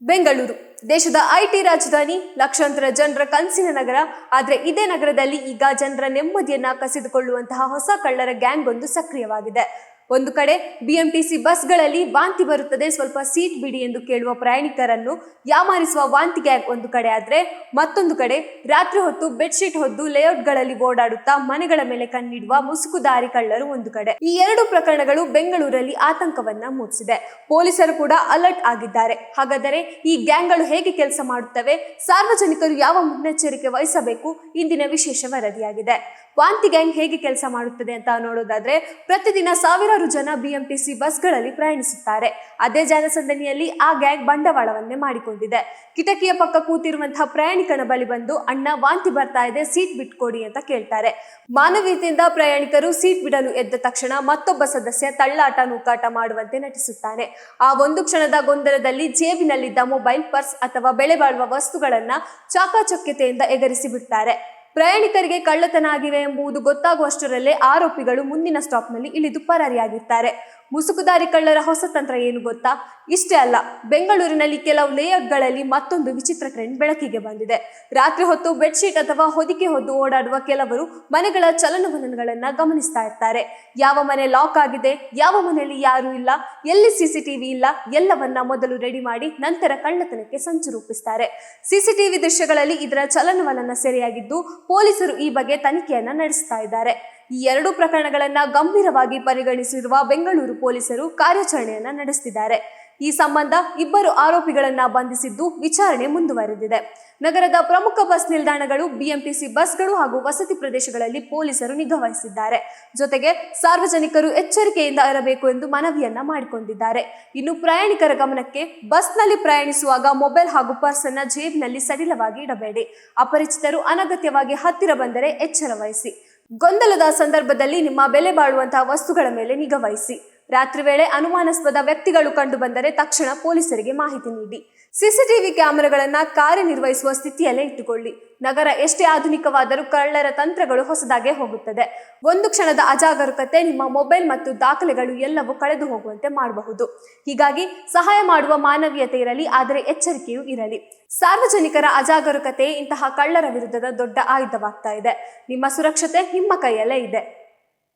ಬೆಂಗಳೂರು ದೇಶದ ಐಟಿ ರಾಜಧಾನಿ, ಲಕ್ಷಾಂತರ ಜನರ ಕನಸಿನ ನಗರ. ಆದರೆ ಇದೇ ನಗರದಲ್ಲಿ ಈಗ ಜನರ ನೆಮ್ಮದಿಯನ್ನ ಕಸಿದುಕೊಳ್ಳುವಂತಹ ಹೊಸ ಕಳ್ಳರ ಗ್ಯಾಂಗ್ ಒಂದು ಸಕ್ರಿಯವಾಗಿದೆ. ಒಂದು ಕಡೆ ಬಿಎಂಟಿಸಿ ಬಸ್ಗಳಲ್ಲಿ ವಾಂತಿ ಬರುತ್ತದೆ, ಸ್ವಲ್ಪ ಸೀಟ್ ಬಿಡಿ ಎಂದು ಕೇಳುವ ಪ್ರಯಾಣಿಕರನ್ನು ಯಾಮಾರಿಸುವ ವಾಂತಿ ಗ್ಯಾಂಗ್ ಒಂದು ಕಡೆ ಆದ್ರೆ, ಮತ್ತೊಂದು ಕಡೆ ರಾತ್ರಿ ಹೊತ್ತು ಬೆಡ್ಶೀಟ್ ಹೊದ್ದು ಲೇಔಟ್ಗಳಲ್ಲಿ ಓಡಾಡುತ್ತಾ ಮನೆಗಳ ಮೇಲೆ ಕಣ್ಣಿಡುವ ಮುಸುಕುದಾರಿ ಕಳ್ಳರು ಒಂದು ಕಡೆ. ಈ ಎರಡು ಪ್ರಕರಣಗಳು ಬೆಂಗಳೂರಲ್ಲಿ ಆತಂಕವನ್ನ ಮೂಡಿಸಿದೆ. ಪೊಲೀಸರು ಕೂಡ ಅಲರ್ಟ್ ಆಗಿದ್ದಾರೆ. ಹಾಗಾದರೆ ಈ ಗ್ಯಾಂಗ್ಗಳು ಹೇಗೆ ಕೆಲಸ ಮಾಡುತ್ತವೆ, ಸಾರ್ವಜನಿಕರು ಯಾವ ಮುನ್ನೆಚ್ಚರಿಕೆ ವಹಿಸಬೇಕು, ಇಂದಿನ ವಿಶೇಷ ವರದಿಯಾಗಿದೆ. ವಾಂತಿ ಗ್ಯಾಂಗ್ ಹೇಗೆ ಕೆಲಸ ಮಾಡುತ್ತದೆ ಅಂತ ನೋಡೋದಾದ್ರೆ, ಪ್ರತಿದಿನ ಸಾವಿರಾರು ಜನ ಬಿಎಂಟಿಸಿ ಬಸ್ಗಳಲ್ಲಿ ಪ್ರಯಾಣಿಸುತ್ತಾರೆ. ಅದೇ ಜನಸಂದಣಿಯಲ್ಲಿ ಆ ಗ್ಯಾಂಗ್ ಬಂಡವಾಳವನ್ನೇ ಮಾಡಿಕೊಂಡಿದೆ. ಕಿಟಕಿಯ ಪಕ್ಕ ಕೂತಿರುವಂತಹ ಪ್ರಯಾಣಿಕನ ಬಳಿ ಬಂದು, ಅಣ್ಣ ವಾಂತಿ ಬರ್ತಾ ಇದೆ, ಸೀಟ್ ಬಿಟ್ಕೊಡಿ ಅಂತ ಕೇಳ್ತಾರೆ. ಮಾನವೀಯತೆಯಿಂದ ಪ್ರಯಾಣಿಕರು ಸೀಟ್ ಬಿಡಲು ಎದ್ದ ತಕ್ಷಣ ಮತ್ತೊಬ್ಬ ಸದಸ್ಯ ತಳ್ಳಾಟ ನೂಕಾಟ ಮಾಡುವಂತೆ ನಟಿಸುತ್ತಾನೆ. ಆ ಒಂದು ಕ್ಷಣದ ಗೊಂದಲದಲ್ಲಿ ಜೇಬಿನಲ್ಲಿದ್ದ ಮೊಬೈಲ್, ಪರ್ಸ್ ಅಥವಾ ಬೆಲೆ ಬಾಳುವ ವಸ್ತುಗಳನ್ನ ಚಾಕಚಕ್ಯತೆಯಿಂದ ಎಗರಿಸಿ ಬಿಡ್ತಾರೆ. ಪ್ರಯಾಣಿಕರಿಗೆ ಕಳ್ಳತನ ಆಗಿವೆ ಎಂಬುದು ಗೊತ್ತಾಗುವಷ್ಟರಲ್ಲೇ ಆರೋಪಿಗಳು ಮುಂದಿನ ಸ್ಟಾಪ್ನಲ್ಲಿ ಇಳಿದು ಪರಾರಿಯಾಗಿರ್ತಾರೆ. ಮುಸುಕುದಾರಿ ಕಳ್ಳರ ಹೊಸ ತಂತ್ರ ಏನು ಗೊತ್ತಾ? ಇಷ್ಟೇ ಅಲ್ಲ, ಬೆಂಗಳೂರಿನಲ್ಲಿ ಕೆಲವು ಲೇಔಟ್ಗಳಲ್ಲಿ ಮತ್ತೊಂದು ವಿಚಿತ್ರ ಟ್ರೆಂಡ್ ಬೆಳಕಿಗೆ ಬಂದಿದೆ. ರಾತ್ರಿ ಹೊತ್ತು ಬೆಡ್ಶೀಟ್ ಅಥವಾ ಹೊದಿಕೆ ಹೊದ್ದು ಓಡಾಡುವ ಕೆಲವರು ಮನೆಗಳ ಚಲನವಲನಗಳನ್ನ ಗಮನಿಸ್ತಾ ಇರ್ತಾರೆ. ಯಾವ ಮನೆ ಲಾಕ್ ಆಗಿದೆ, ಯಾವ ಮನೆಯಲ್ಲಿ ಯಾರು ಇಲ್ಲ, ಎಲ್ಲಿ ಸಿಸಿಟಿವಿ ಇಲ್ಲ, ಎಲ್ಲವನ್ನ ಮೊದಲು ರೆಡಿ ಮಾಡಿ ನಂತರ ಕಳ್ಳತನಕ್ಕೆ ಸಂಚು ರೂಪಿಸ್ತಾರೆ. ಸಿಸಿಟಿವಿ ದೃಶ್ಯಗಳಲ್ಲಿ ಇದರ ಚಲನವಲನ ಸೆರೆಯಾಗಿದ್ದು, ಪೊಲೀಸರು ಈ ಬಗ್ಗೆ ತನಿಖೆಯನ್ನ ನಡೆಸ್ತಾ ಇದ್ದಾರೆ. ಈ ಎರಡು ಪ್ರಕರಣಗಳನ್ನ ಗಂಭೀರವಾಗಿ ಪರಿಗಣಿಸಿರುವ ಬೆಂಗಳೂರು ಪೊಲೀಸರು ಕಾರ್ಯಾಚರಣೆಯನ್ನ ನಡೆಸುತ್ತಿದ್ದಾರೆ. ಈ ಸಂಬಂಧ ಇಬ್ಬರು ಆರೋಪಿಗಳನ್ನ ಬಂಧಿಸಿದ್ದು ವಿಚಾರಣೆ ಮುಂದುವರೆದಿದೆ. ನಗರದ ಪ್ರಮುಖ ಬಸ್ ನಿಲ್ದಾಣಗಳು, ಬಿಎಂಟಿಸಿ ಬಸ್ಗಳು ಹಾಗೂ ವಸತಿ ಪ್ರದೇಶಗಳಲ್ಲಿ ಪೊಲೀಸರು ನಿಗಾ ವಹಿಸಿದ್ದಾರೆ. ಜೊತೆಗೆ ಸಾರ್ವಜನಿಕರು ಎಚ್ಚರಿಕೆಯಿಂದ ಇರಬೇಕು ಎಂದು ಮನವಿಯನ್ನ ಮಾಡಿಕೊಂಡಿದ್ದಾರೆ. ಇನ್ನು ಪ್ರಯಾಣಿಕರ ಗಮನಕ್ಕೆ, ಬಸ್ನಲ್ಲಿ ಪ್ರಯಾಣಿಸುವಾಗ ಮೊಬೈಲ್ ಹಾಗೂ ಪರ್ಸ್ ಅನ್ನ ಜೇಬಿನಲ್ಲಿ ಸಡಿಲವಾಗಿ ಇಡಬೇಡಿ. ಅಪರಿಚಿತರು ಅನಗತ್ಯವಾಗಿ ಹತ್ತಿರ ಬಂದರೆ ಎಚ್ಚರ ವಹಿಸಿ. ಗೊಂದಲದ ಸಂದರ್ಭದಲ್ಲಿ ನಿಮ್ಮ ಬೆಲೆ ಬಾಳುವಂತಹ ವಸ್ತುಗಳ ಮೇಲೆ ನಿಗಾ ವಹಿಸಿ. ರಾತ್ರಿ ವೇಳೆ ಅನುಮಾನಾಸ್ಪದ ವ್ಯಕ್ತಿಗಳು ಕಂಡು ಬಂದರೆ ತಕ್ಷಣ ಪೊಲೀಸರಿಗೆ ಮಾಹಿತಿ ನೀಡಿ. ಸಿಸಿಟಿವಿ ಕ್ಯಾಮೆರಾಗಳನ್ನ ಕಾರ್ಯನಿರ್ವಹಿಸುವ ಸ್ಥಿತಿಯಲ್ಲೇ ಇಟ್ಟುಕೊಳ್ಳಿ. ನಗರ ಎಷ್ಟೇ ಆಧುನಿಕವಾದರೂ ಕಳ್ಳರ ತಂತ್ರಗಳು ಹೊಸದಾಗೇ ಹೋಗುತ್ತದೆ. ಒಂದು ಕ್ಷಣದ ಅಜಾಗರೂಕತೆ ನಿಮ್ಮ ಮೊಬೈಲ್ ಮತ್ತು ದಾಖಲೆಗಳು ಎಲ್ಲವೂ ಕಳೆದು ಹೋಗುವಂತೆ ಮಾಡಬಹುದು. ಹೀಗಾಗಿ ಸಹಾಯ ಮಾಡುವ ಮಾನವೀಯತೆ ಇರಲಿ, ಆದರೆ ಎಚ್ಚರಿಕೆಯೂ ಇರಲಿ. ಸಾರ್ವಜನಿಕರ ಅಜಾಗರೂಕತೆ ಇಂತಹ ಕಳ್ಳರ ವಿರುದ್ಧದ ದೊಡ್ಡ ಆಯುಧವಾಗ್ತಾ ಇದೆ. ನಿಮ್ಮ ಸುರಕ್ಷತೆ ನಿಮ್ಮ ಕೈಯಲ್ಲೇ ಇದೆ.